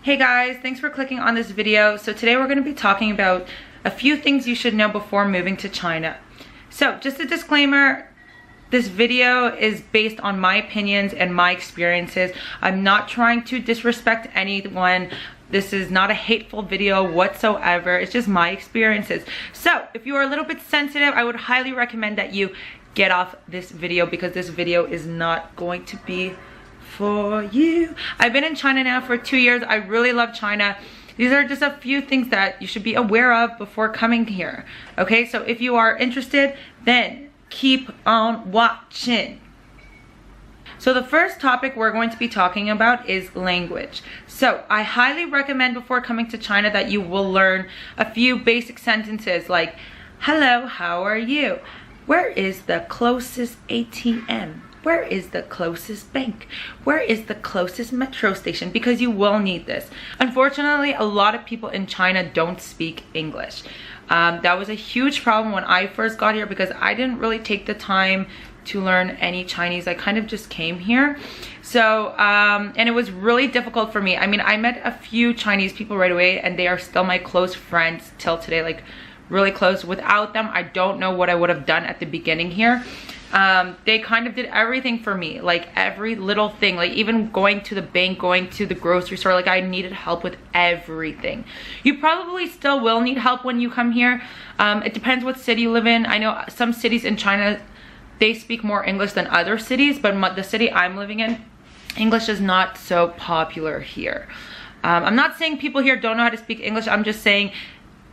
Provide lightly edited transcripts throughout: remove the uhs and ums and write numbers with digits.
Hey guys, thanks for clicking on this video. So today we're going to be talking about a few things you should know before moving to China. So just a disclaimer, this video is based on my opinions and my experiences. I'm not trying to disrespect anyone. This is not a hateful video whatsoever. It's just my experiences. So if you are a little bit sensitive, I would highly recommend that you get off this video because this video is not going to be for you. I've been in China now for 2 years. I really love China. These are just a few things that you should be aware of before coming here. Okay, so if you are interested, then keep on watching. So the first topic we're going to be talking about is language. So I highly recommend before coming to China that you will learn a few basic sentences like, hello, how are you? Where is the closest ATM? Where is the closest bank? Where is the closest metro station? Because you will need this. Unfortunately, a lot of people in China don't speak English. That was a huge problem when I first got here because I didn't really take the time to learn any Chinese. I kind of just came here. So, and it was really difficult for me. I mean, I met a few Chinese people right away and they are still my close friends till today, like really close. Without them, I don't know what I would have done at the beginning here. They kind of did everything for me, like every little thing, like even going to the bank, going to the grocery store, like I needed help with everything. You probably still will need help when you come here. It depends what city you live in. I know some cities in China, they speak more English than other cities, but the city I'm living in, English is not so popular here. I'm not saying people here don't know how to speak English. I'm just saying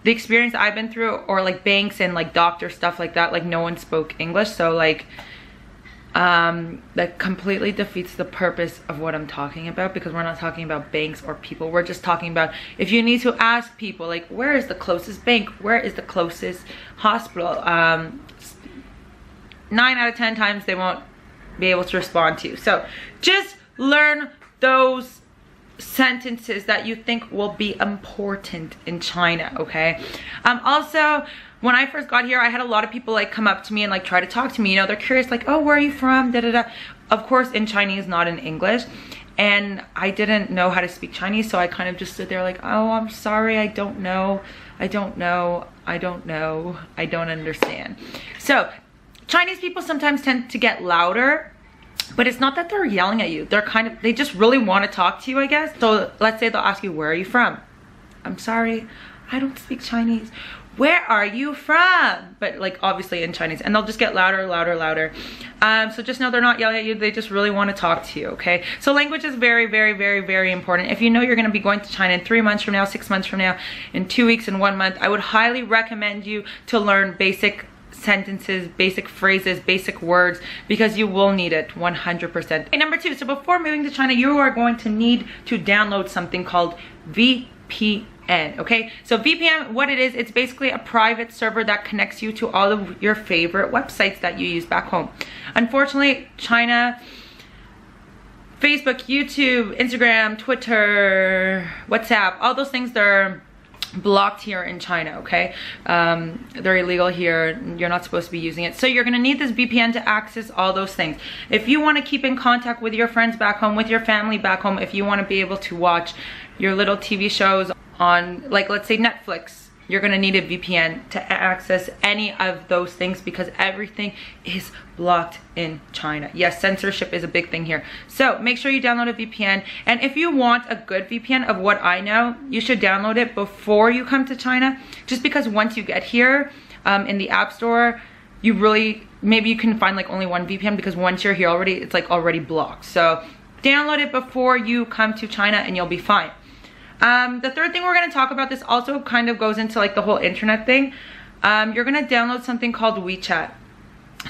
the experience I've been through, or like banks and like doctor stuff like that, like no one spoke English. So like that completely defeats the purpose of what I'm talking about, because we're not talking about banks or people. We're just talking about if you need to ask people like, where is the closest bank? Where is the closest hospital? 9 out of 10 times they won't be able to respond to you. So just learn those sentences that you think will be important in China, okay? Also, when I first got here, I had a lot of people like come up to me and like try to talk to me. You know, they're curious, like, oh, where are you from? Da da da. Of course, in Chinese, not in English. And I didn't know how to speak Chinese, so I kind of just stood there like, oh, I'm sorry, I don't know. I don't know. I don't know. I don't understand. So Chinese people sometimes tend to get louder. But it's not that they're yelling at you. They just really want to talk to you, I guess. So let's say they'll ask you, where are you from? I'm sorry, I don't speak Chinese. Where are you from? But like obviously in Chinese. And they'll just get louder, louder, louder. So just know they're not yelling at you. They just really want to talk to you, okay? So language is very, very, very, very important. If you know you're going to be going to China in 3 months from now, 6 months from now, in 2 weeks, in 1 month, I would highly recommend you to learn basic sentences, basic phrases, basic words, because you will need it 100%. And number 2, so before moving to China, you are going to need to download something called VPN, okay? So VPN, what it is, it's basically a private server that connects you to all of your favorite websites that you use back home. Unfortunately, China, Facebook, YouTube, Instagram, Twitter, WhatsApp, all those things, they're blocked here in China, okay? They're illegal here. You're not supposed to be using it. So you're gonna need this VPN to access all those things. If you wanna keep in contact with your friends back home, with your family back home, if you wanna be able to watch your little TV shows on, like, let's say Netflix, you're gonna need a VPN to access any of those things because everything is blocked in China. Yes, censorship is a big thing here. So make sure you download a VPN. And if you want a good VPN of what I know, you should download it before you come to China. Just because once you get here, in the App Store, you really, maybe you can find like only one VPN because once you're here already, it's like already blocked. So download it before you come to China and you'll be fine. The third thing we're going to talk about, this also kind of goes into like the whole internet thing. You're going to download something called WeChat.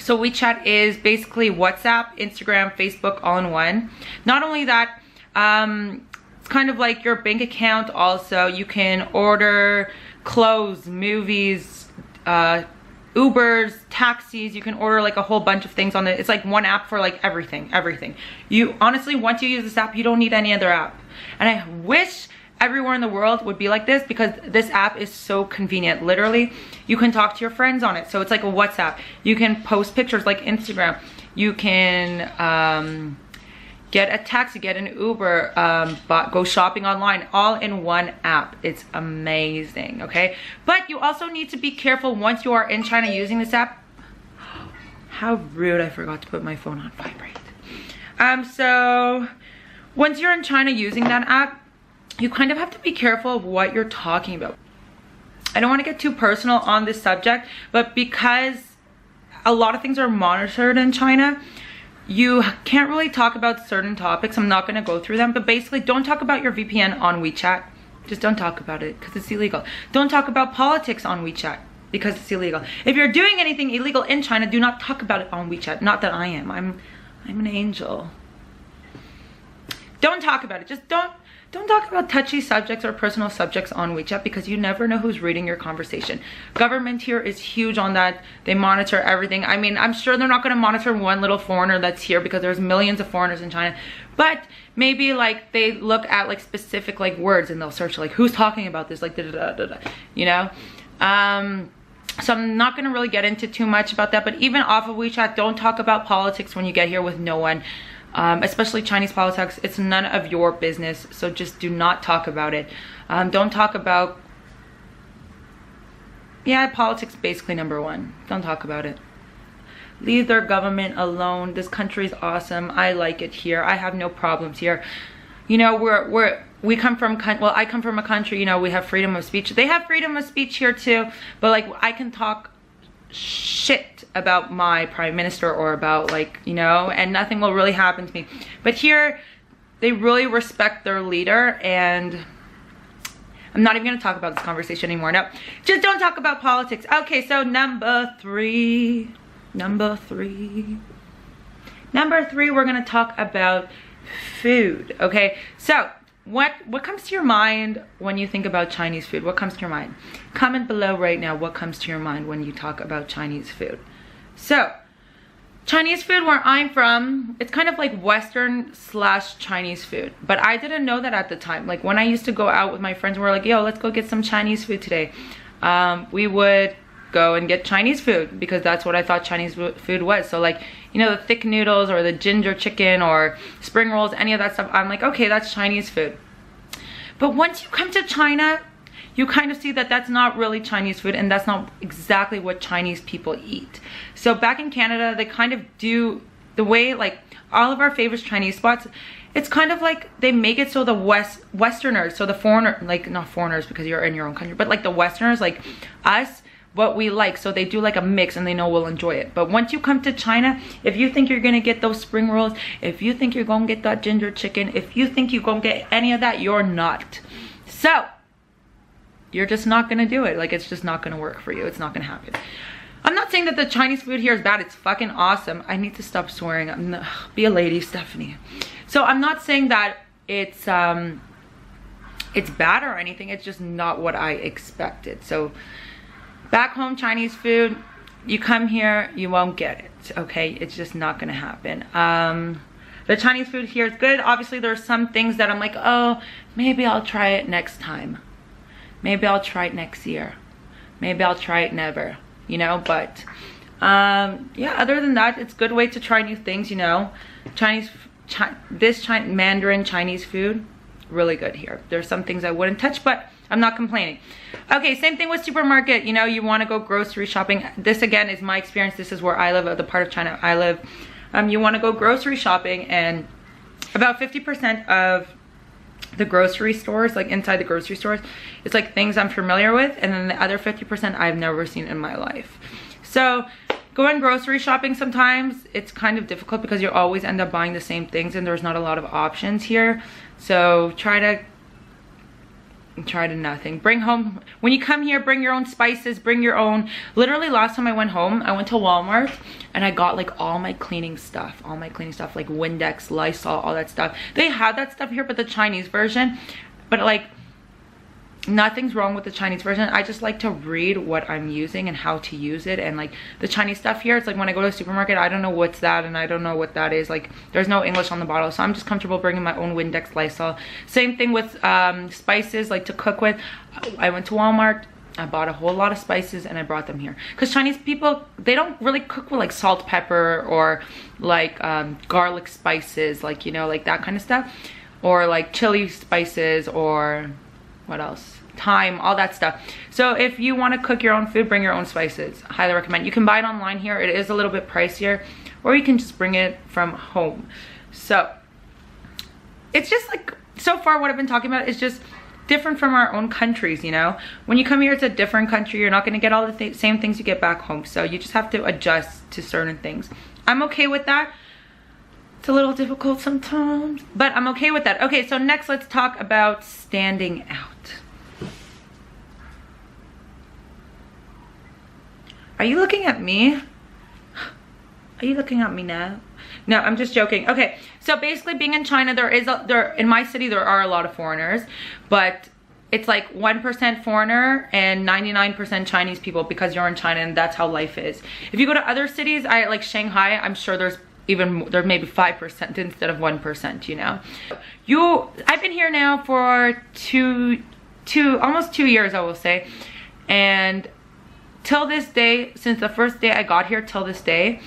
So WeChat is basically WhatsApp, Instagram, Facebook all in one. Not only that, it's kind of like your bank account also. You can order clothes, movies, Ubers, taxis. You can order like a whole bunch of things on it. It's like one app for like everything. You honestly, once you use this app, you don't need any other app. And I wish everywhere in the world would be like this because this app is so convenient. Literally, you can talk to your friends on it. So it's like a WhatsApp. You can post pictures like Instagram. You can get a taxi, get an Uber, go shopping online, all in one app. It's amazing, okay? But you also need to be careful once you are in China using this app. How rude, I forgot to put my phone on vibrate. So once you're in China using that app, you kind of have to be careful of what you're talking about. I don't want to get too personal on this subject, but because a lot of things are monitored in China, you can't really talk about certain topics. I'm not going to go through them, but basically don't talk about your VPN on WeChat. Just don't talk about it because it's illegal. Don't talk about politics on WeChat because it's illegal. If you're doing anything illegal in China, do not talk about it on WeChat. Not that I am. I'm an angel. Don't talk about it. Just don't talk about touchy subjects or personal subjects on WeChat because you never know who's reading your conversation. Government here is huge on that. They monitor everything. I mean, I'm sure they're not going to monitor one little foreigner that's here because there's millions of foreigners in China. But maybe like they look at like specific like words and they'll search like who's talking about this, like da da da da, you know. So I'm not going to really get into too much about that. But even off of WeChat, don't talk about politics when you get here with no one. Especially Chinese politics, it's none of your business, so just do not talk about it. Don't talk about, politics basically number one. Don't talk about it. Leave their government alone. This country is awesome. I like it here. I have no problems here. You know, I come from a country, you know, we have freedom of speech. They have freedom of speech here too, but like I can talk shit about my prime minister or about like, you know, and nothing will really happen to me. But here they really respect their leader, and I'm not even going to talk about this conversation anymore. No, just don't talk about politics. Okay, so number three, we're going to talk about food. Okay, so what comes to your mind when you think about Chinese food? What comes to your mind? Comment below right now what comes to your mind when you talk about Chinese food. So Chinese food where I'm from, it's kind of like Western / Chinese food, but I didn't know that at the time. Like when I used to go out with my friends, we were like, yo, let's go get some Chinese food today. We would go and get Chinese food because that's what I thought Chinese food was. So like, you know, the thick noodles or the ginger chicken or spring rolls, any of that stuff, I'm like, okay, that's Chinese food. But once you come to China, you kind of see that that's not really Chinese food, and that's not exactly what Chinese people eat. So back in Canada, they kind of do the way, like all of our favorite Chinese spots, it's kind of like they make it so the Westerners, so the foreigner, like not foreigners because you're in your own country, but like the Westerners, like us, what we like, so they do like a mix and they know we'll enjoy it. But once you come to China, if you think you're gonna get those spring rolls, if you think you're gonna get that ginger chicken, if you think you're gonna get any of that, you're not. So you're just not gonna do it. Like it's just not gonna work for you. It's not gonna happen. I'm not saying that the Chinese food here is bad. It's fucking awesome. I need to stop swearing. Be a lady, Stephanie. So I'm not saying that it's bad or anything. It's just not what I expected. So back home, Chinese food, you come here, you won't get it, okay? It's just not gonna happen. The Chinese food here is good. Obviously, there's some things that I'm like, oh, maybe I'll try it next time. Maybe I'll try it next year. Maybe I'll try it never, you know? But, yeah, other than that, it's a good way to try new things, you know? Mandarin Chinese food, really good here. There's some things I wouldn't touch, but I'm not complaining. Okay, same thing with supermarket. You know, you want to go grocery shopping. This again is my experience. This is where I live, the part of China I live. You want to go grocery shopping, and about 50% of the grocery stores, like inside the grocery stores, it's like things I'm familiar with, and then the other 50% I've never seen in my life. So going grocery shopping, sometimes it's kind of difficult because you always end up buying the same things and there's not a lot of options here. So try to nothing. Bring home, when you come here, bring your own spices, bring your own. Literally last time I went home, I went to Walmart and I got like all my cleaning stuff like Windex, Lysol, all that stuff. They have that stuff here, but the Chinese version. But like, nothing's wrong with the Chinese version. I just like to read what I'm using and how to use it. And like the Chinese stuff here, it's like when I go to the supermarket, I don't know what's that and I don't know what that is. Like there's no English on the bottle, so I'm just comfortable bringing my own Windex, Lysol. Same thing with spices, like to cook with. I went to Walmart, I bought a whole lot of spices and I brought them here. Because Chinese people, they don't really cook with like salt, pepper, or like garlic spices, like, you know, like that kind of stuff. Or like chili spices, or what else? Thyme, all that stuff. So if you want to cook your own food, bring your own spices. Highly recommend. You can buy it online here. It is a little bit pricier. Or you can just bring it from home. So it's just like, so far what I've been talking about is just different from our own countries, you know. When you come here, it's a different country. You're not going to get all the same things you get back home. So you just have to adjust to certain things. I'm okay with that. It's a little difficult sometimes, but I'm okay with that. Okay, so next let's talk about standing out. Are you looking at me? Are you looking at me now? No, I'm just joking. Okay, so basically being in China, in my city there are a lot of foreigners, but it's like 1% foreigner and 99% Chinese people, because you're in China and that's how life is. If you go to other cities, like Shanghai, I'm sure there's maybe 5% instead of 1%, you know. I've been here now for almost 2 years, I will say, and till this day, since the first day I got here till this day,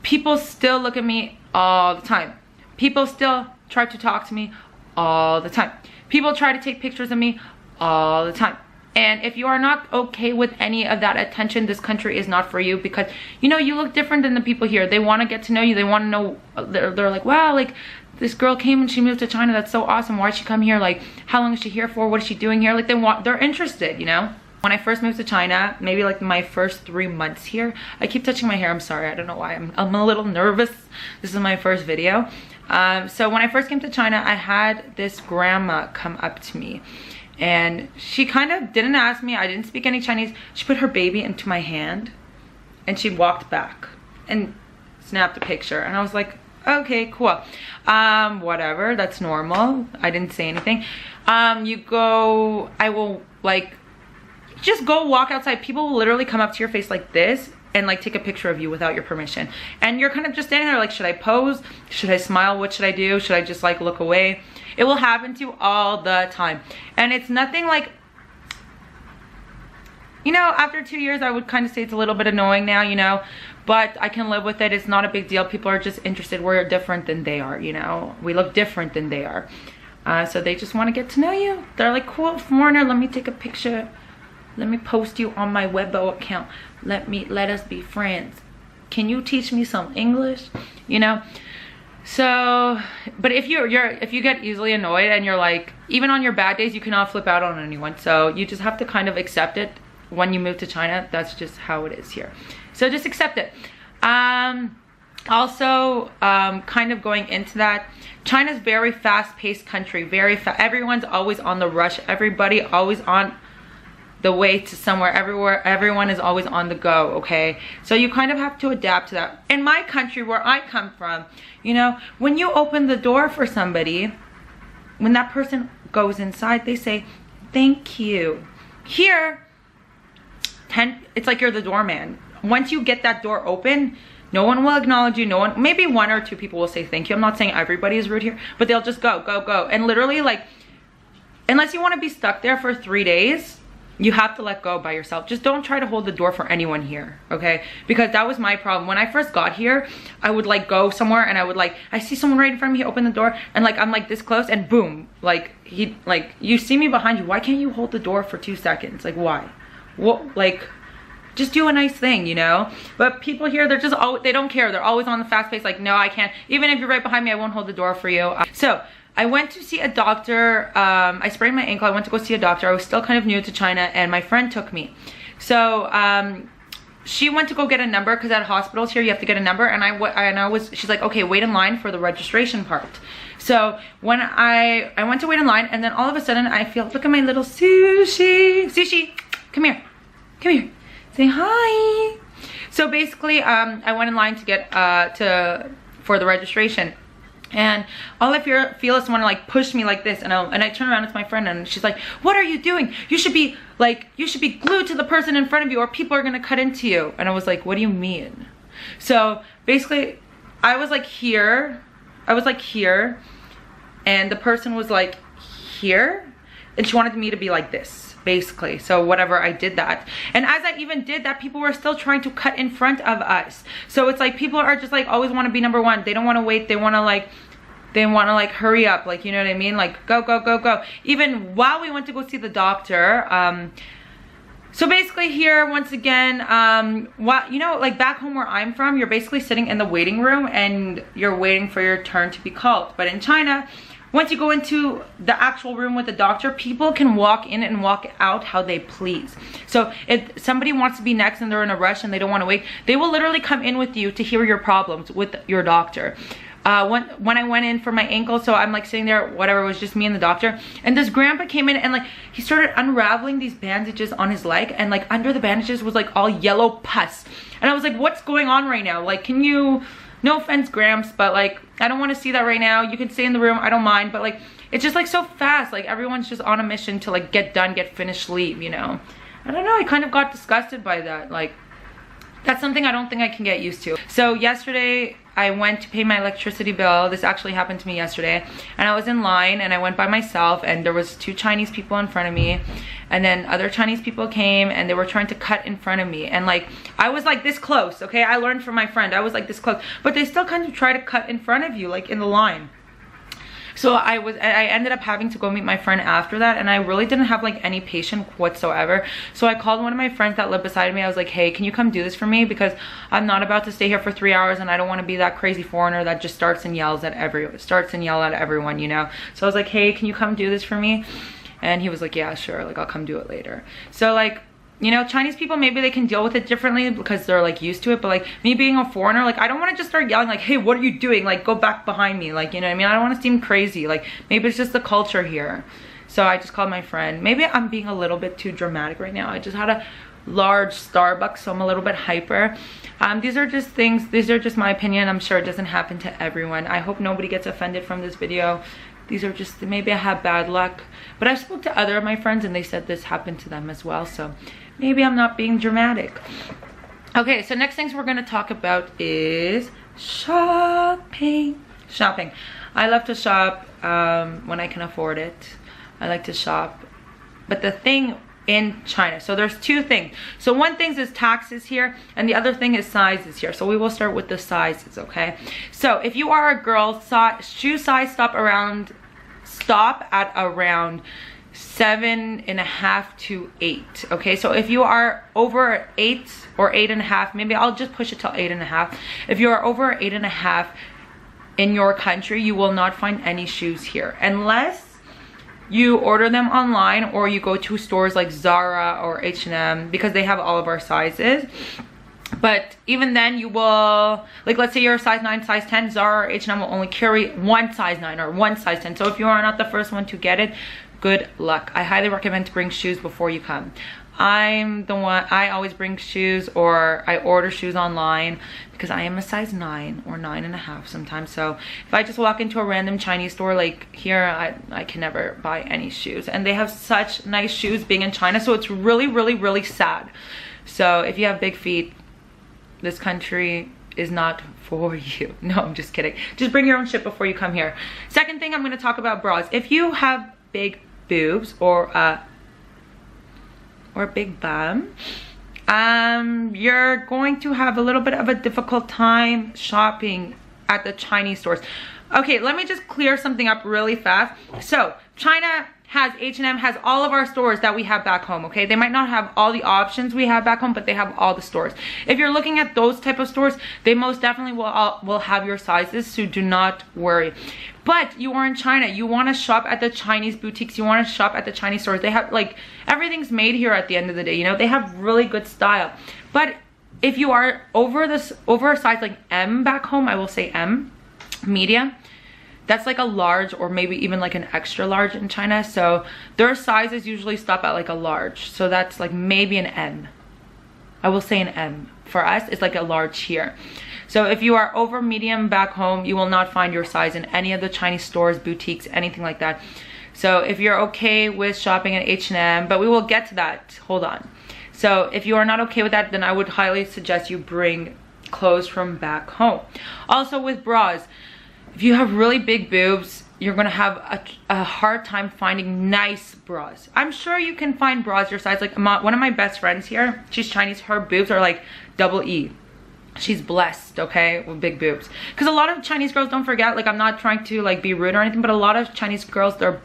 people still look at me all the time. People still try to talk to me all the time. People try to take pictures of me all the time. And if you are not okay with any of that attention, this country is not for you, because, you know, you look different than the people here. They want to get to know you. They want to know, they're like, wow, like, this girl came and she moved to China. That's so awesome. Why'd she come here? Like, how long is she here for? What is she doing here? Like, they're interested, you know? When I first moved to China, maybe like my first 3 months here, I keep touching my hair. I'm sorry. I don't know why. I'm a little nervous. This is my first video. So when I first came to China, I had this grandma come up to me. And she kind of didn't ask me. I didn't speak any Chinese. She put her baby into my hand. And she walked back. And snapped a picture. And I was like, okay, cool. Whatever. That's normal. I didn't say anything. I will like... just go walk outside. People will literally come up to your face like this and like take a picture of you without your permission. And you're kind of just standing there like, should I pose? Should I smile? What should I do? Should I just like look away? It will happen to you all the time. And it's nothing like, you know, after 2 years, I would kind of say it's a little bit annoying now, you know, but I can live with it. It's not a big deal. People are just interested. We're different than they are, you know. We look different than they are. So they just want to get to know you. They're like, cool, foreigner, let me take a picture. Let me post you on my Weibo account. Let us be friends. Can you teach me some English? You know? So, but if you get easily annoyed and you're like, even on your bad days, you cannot flip out on anyone. So you just have to kind of accept it when you move to China. That's just how it is here. So just accept it. Also, kind of going into that, China's very fast-paced country. Everyone's always on the rush. Everybody always on the way to somewhere, everyone is always on the go, okay? So you kind of have to adapt to that. In my country, where I come from, you know, when you open the door for somebody, when that person goes inside, they say, thank you. Here, it's like you're the doorman. Once you get that door open, no one will acknowledge you. No one, maybe 1 or 2 people will say thank you. I'm not saying everybody is rude here, but they'll just go. And literally, like, unless you want to be stuck there for 3 days, you have to let go by yourself. Just don't try to hold the door for anyone here, okay? Because that was my problem. When I first got here, I would like go somewhere and I would like, I see someone right in front of me, open the door, and like I'm like this close and boom, like you see me behind you. Why can't you hold the door for 2 seconds? Like, why? What? Like, just do a nice thing, you know? But people here, they're just they don't care. They're always on the fast pace. Like, no, I can't. Even if you're right behind me, I won't hold the door for you. So I went to see a doctor. I sprained my ankle. I went to go see a doctor. I was still kind of new to China, and my friend took me. So she went to go get a number, because at hospitals here you have to get a number. And she's like, okay, wait in line for the registration part. So when I went to wait in line, and then all of a sudden I feel, look at my little Sushi, come here, say hi. So basically, I went in line to get for the registration. And all I feel is someone like push me like this, and I turn around, it's my friend, and she's like, what are you doing? You should be glued to the person in front of you, or people are gonna cut into you. And I was like, what do you mean? So basically, I was like here, and the person was like here, and she wanted me to be like this, basically. So whatever, I did that. And as I even did that, people were still trying to cut in front of us. So it's like people are just like always want to be number one. They don't want to wait. They want to like hurry up, like, you know what I mean? Like go, go, go, go. Even while we went to go see the doctor, so basically here, once again, you know, like back home where I'm from, you're basically sitting in the waiting room and you're waiting for your turn to be called. But in China, once you go into the actual room with the doctor, people can walk in and walk out how they please. So if somebody wants to be next and they're in a rush and they don't want to wait, they will literally come in with you to hear your problems with your doctor. When I went in for my ankle, so I'm like sitting there, whatever, it was just me and the doctor, and this grandpa came in and like he started unraveling these bandages on his leg, and like under the bandages was like all yellow pus, and I was like, what's going on right now? Like, can you, no offense Gramps, but like I don't want to see that right now. You can stay in the room, I don't mind, but like it's just like so fast, like everyone's just on a mission to like get done, get finished, leave, you know. I don't know, I kind of got disgusted by that. Like, that's something I don't think I can get used to. So yesterday I went to pay my electricity bill. This actually happened to me yesterday, and I was in line and I went by myself, and there was 2 Chinese people in front of me, and then other Chinese people came and they were trying to cut in front of me, and like I was like this close, okay? I learned from my friend, I was like this close, but they still kind of try to cut in front of you, like in the line. So I ended up having to go meet my friend after that, and I really didn't have like any patience whatsoever. So I called one of my friends that lived beside me. I was like, hey, can you come do this for me? Because I'm not about to stay here for 3 hours, and I don't want to be that crazy foreigner that just starts and yell at everyone, you know? So I was like, hey, can you come do this for me? And he was like, yeah, sure, like I'll come do it later. So like, you know, Chinese people, maybe they can deal with it differently because they're like used to it, but like me being a foreigner, like I don't want to just start yelling like, hey, what are you doing? Like, go back behind me, like, you know what I mean? I don't want to seem crazy. Like, maybe it's just the culture here. So I just called my friend. Maybe I'm being a little bit too dramatic right now. I just had a large Starbucks, so I'm a little bit hyper. These are just things, these are just my opinion. I'm sure it doesn't happen to everyone. I hope nobody gets offended from this video. These are just, maybe I have bad luck, but I spoke to other of my friends and they said this happened to them as well, so maybe I'm not being dramatic. Okay, so next things we're gonna talk about is shopping. I love to shop when I can afford it. I like to shop, but the thing in China, so there's 2 things. So one thing is taxes here, and the other thing is sizes here. So we will start with the sizes, okay? So if you are a girl, shoe size stop at around 7.5 to 8. Okay, so if you are over 8 or 8.5, maybe I'll just push it till 8.5. If you are over 8.5 in your country, you will not find any shoes here unless you order them online or you go to stores like Zara or H&M, because they have all of our sizes. But even then, you will, like, let's say you're a size 9, size 10, Zara or H&M will only carry 1 size 9 or 1 size 10. So if you are not the first one to get it, good luck. I highly recommend to bring shoes before you come. I'm the one, I always bring shoes, or I order shoes online because I am a size 9 or 9.5 sometimes. So if I just walk into a random Chinese store like here, I can never buy any shoes. And they have such nice shoes being in China, so it's really, really, really sad. So if you have big feet, this country is not for you. No, I'm just kidding. Just bring your own shit before you come here. Second thing, I'm going to talk about bras. If you have big boobs or big bum, you're going to have a little bit of a difficult time shopping at the Chinese stores. Okay, let me just clear something up really fast. So China has, H&M has all of our stores that we have back home, okay? They might not have all the options we have back home, but they have all the stores. If you're looking at those type of stores, they most definitely will have your sizes, so do not worry. But you are in China, you want to shop at the Chinese boutiques, you want to shop at the Chinese stores. They have, like, everything's made here at the end of the day, you know? They have really good style. But if you are over a size like M back home, I will say M, medium, that's like a large or maybe even like an extra large in China. So their sizes usually stop at like a large. So that's like maybe an M. I will say an M. For us, it's like a large here. So if you are over medium back home, you will not find your size in any of the Chinese stores, boutiques, anything like that. So if you're okay with shopping at H&M, but we will get to that, hold on. So if you are not okay with that, then I would highly suggest you bring clothes from back home. Also with bras, if you have really big boobs, you're gonna have a hard time finding nice bras. I'm sure you can find bras your size. Like one of my best friends here, she's Chinese, her boobs are like double E. She's blessed, okay, with big boobs. Because a lot of Chinese girls, don't forget, like I'm not trying to like be rude or anything, but a lot of Chinese girls, they're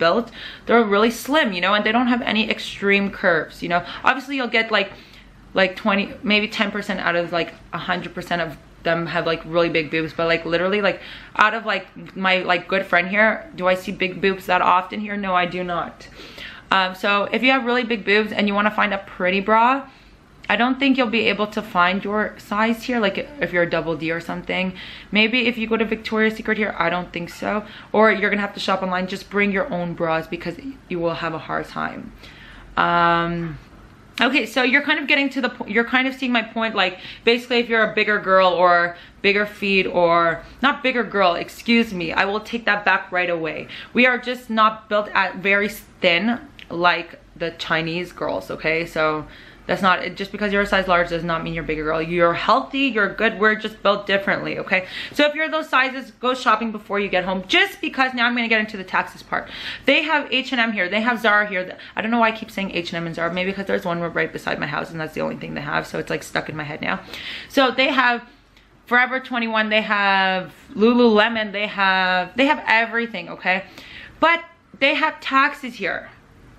really slim, you know, and they don't have any extreme curves, you know. Obviously you'll get like 20, maybe 10% out of like 100% of them have like really big boobs, but like literally like out of like my like good friend here, do I see big boobs that often here? No, I do not. So if you have really big boobs and you want to find a pretty bra, I don't think you'll be able to find your size here, like if you're a double D or something. Maybe if you go to Victoria's Secret here, I don't think so. Or you're gonna have to shop online. Just bring your own bras because you will have a hard time. Okay, so you're kind of getting to the point, you're kind of seeing my point, like basically if you're a bigger girl or bigger feet, or not bigger girl, excuse me, I will take that back right away. We are just not built at very thin like the Chinese girls, okay? So that's not, just because you're a size large does not mean you're a bigger girl. You're healthy, you're good, we're just built differently, okay? So if you're those sizes, go shopping before you get home, just because now I'm gonna get into the taxes part. They have H&M here, they have Zara here. I don't know why I keep saying H&M and Zara, maybe because there's one right beside my house and that's the only thing they have, so it's like stuck in my head now. So they have Forever 21, they have Lululemon, they have everything, okay? But they have taxes here,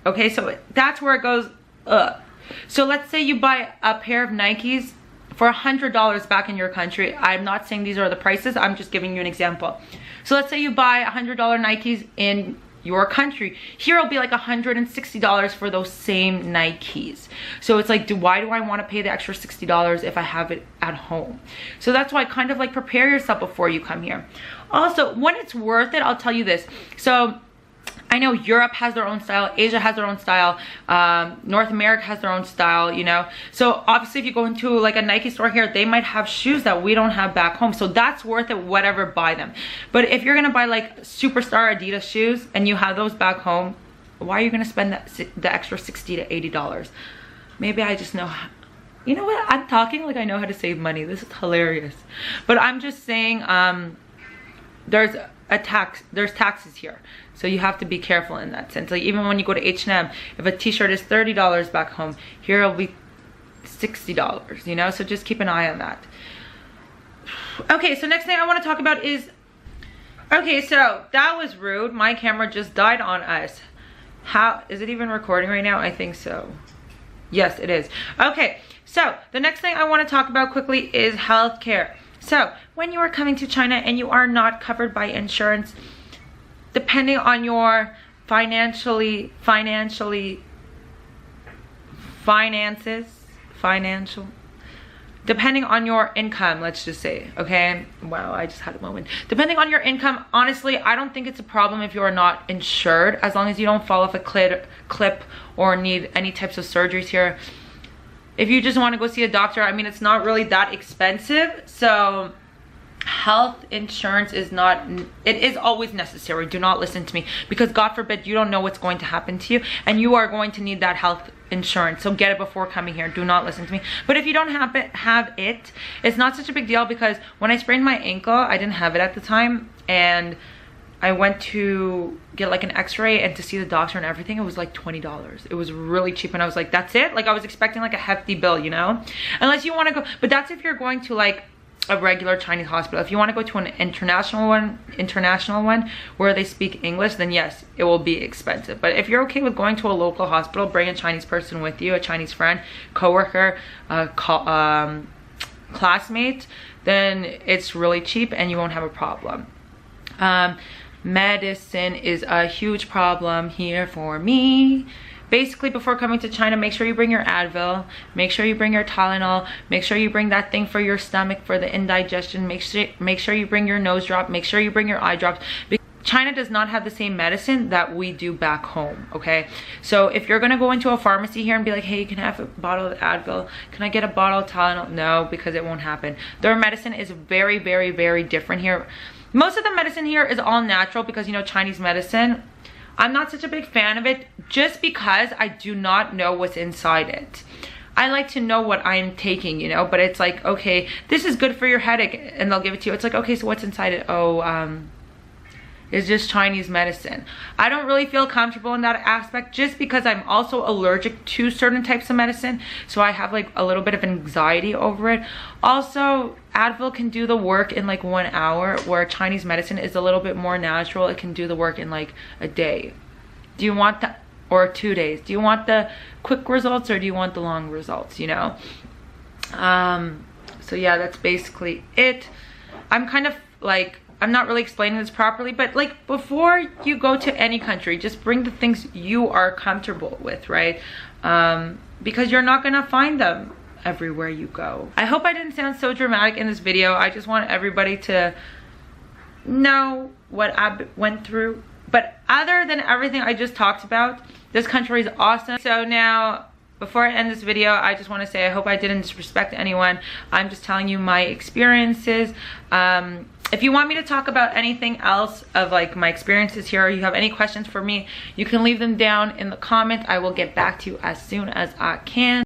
okay? So that's where it goes up. So let's say you buy a pair of Nikes for $100 back in your country. I'm not saying these are the prices, I'm just giving you an example. So let's say you buy $100 Nikes in your country. Here it'll be like $160 for those same Nikes. So it's like, why do I want to pay the extra $60 if I have it at home? So that's why kind of like prepare yourself before you come here. Also, when it's worth it, I'll tell you this. So I know Europe has their own style, Asia has their own style, North America has their own style, you know. So obviously if you go into like a Nike store here, they might have shoes that we don't have back home. So that's worth it, whatever, buy them. But if you're gonna buy like superstar Adidas shoes and you have those back home, why are you gonna spend the extra $60 to $80? Maybe I just know how, you know what, I'm talking like I know how to save money. This is hilarious. But I'm just saying, there's taxes here, so you have to be careful in that sense. Like even when you go to H&M, if a t-shirt is $30 back home, here it'll be $60, you know, so just keep an eye on that. Okay, so next thing I want to talk about is, okay, so that was rude. My camera just died on us. How is it even recording right now? I think so. Yes, it is. Okay, so the next thing I want to talk about quickly is healthcare. So when you are coming to China and you are not covered by insurance, depending on your financial, depending on your income, let's just say, okay? Wow, I just had a moment. Depending on your income, honestly, I don't think it's a problem if you are not insured, as long as you don't fall off a clip or need any types of surgeries here. If you just want to go see a doctor, I mean, it's not really that expensive. So health insurance is not, it is always necessary. Do not listen to me, because God forbid, you don't know what's going to happen to you and you are going to need that health insurance. So get it before coming here. Do not listen to me. But if you don't have it, it's not such a big deal, because when I sprained my ankle, I didn't have it at the time, and I went to get like an x-ray and to see the doctor and everything, it was like $20. It was really cheap, and I was like, that's it? Like I was expecting like a hefty bill, you know? Unless you want to go, but that's if you're going to like a regular Chinese hospital. If you want to go to an international one where they speak English, then yes, it will be expensive. But if you're okay with going to a local hospital, bring a Chinese person with you, a Chinese friend, coworker, classmate, then it's really cheap and you won't have a problem. Medicine is a huge problem here for me. Basically, before coming to China, make sure you bring your Advil, make sure you bring your Tylenol, make sure you bring that thing for your stomach for the indigestion, make sure you bring your nose drop, make sure you bring your eye drops. China does not have the same medicine that we do back home, okay? So if you're gonna go into a pharmacy here and be like, hey, you can have a bottle of Advil, can I get a bottle of Tylenol? No, because it won't happen. Their medicine is very, very, very different here. Most of the medicine here is all natural, because, you know, Chinese medicine, I'm not such a big fan of it, just because I do not know what's inside it. I like to know what I'm taking, you know, but it's like, okay, this is good for your headache, and they'll give it to you. It's like, okay, so what's inside it? Oh, is just Chinese medicine. I don't really feel comfortable in that aspect just because I'm also allergic to certain types of medicine. So I have like a little bit of anxiety over it. Also, Advil can do the work in like 1 hour, where Chinese medicine is a little bit more natural. It can do the work in like a day. Do you want the, or 2 days? Do you want the quick results or do you want the long results, you know? So yeah, that's basically it. I'm kind of like, I'm not really explaining this properly, but like before you go to any country, just bring the things you are comfortable with, right? Because you're not gonna find them everywhere you go. I hope I didn't sound so dramatic in this video. I just want everybody to know what I went through. But other than everything I just talked about, this country is awesome. So now, before I end this video, I just want to say I hope I didn't disrespect anyone. I'm just telling you my experiences. If you want me to talk about anything else of like my experiences here, or you have any questions for me, you can leave them down in the comments. I will get back to you as soon as I can.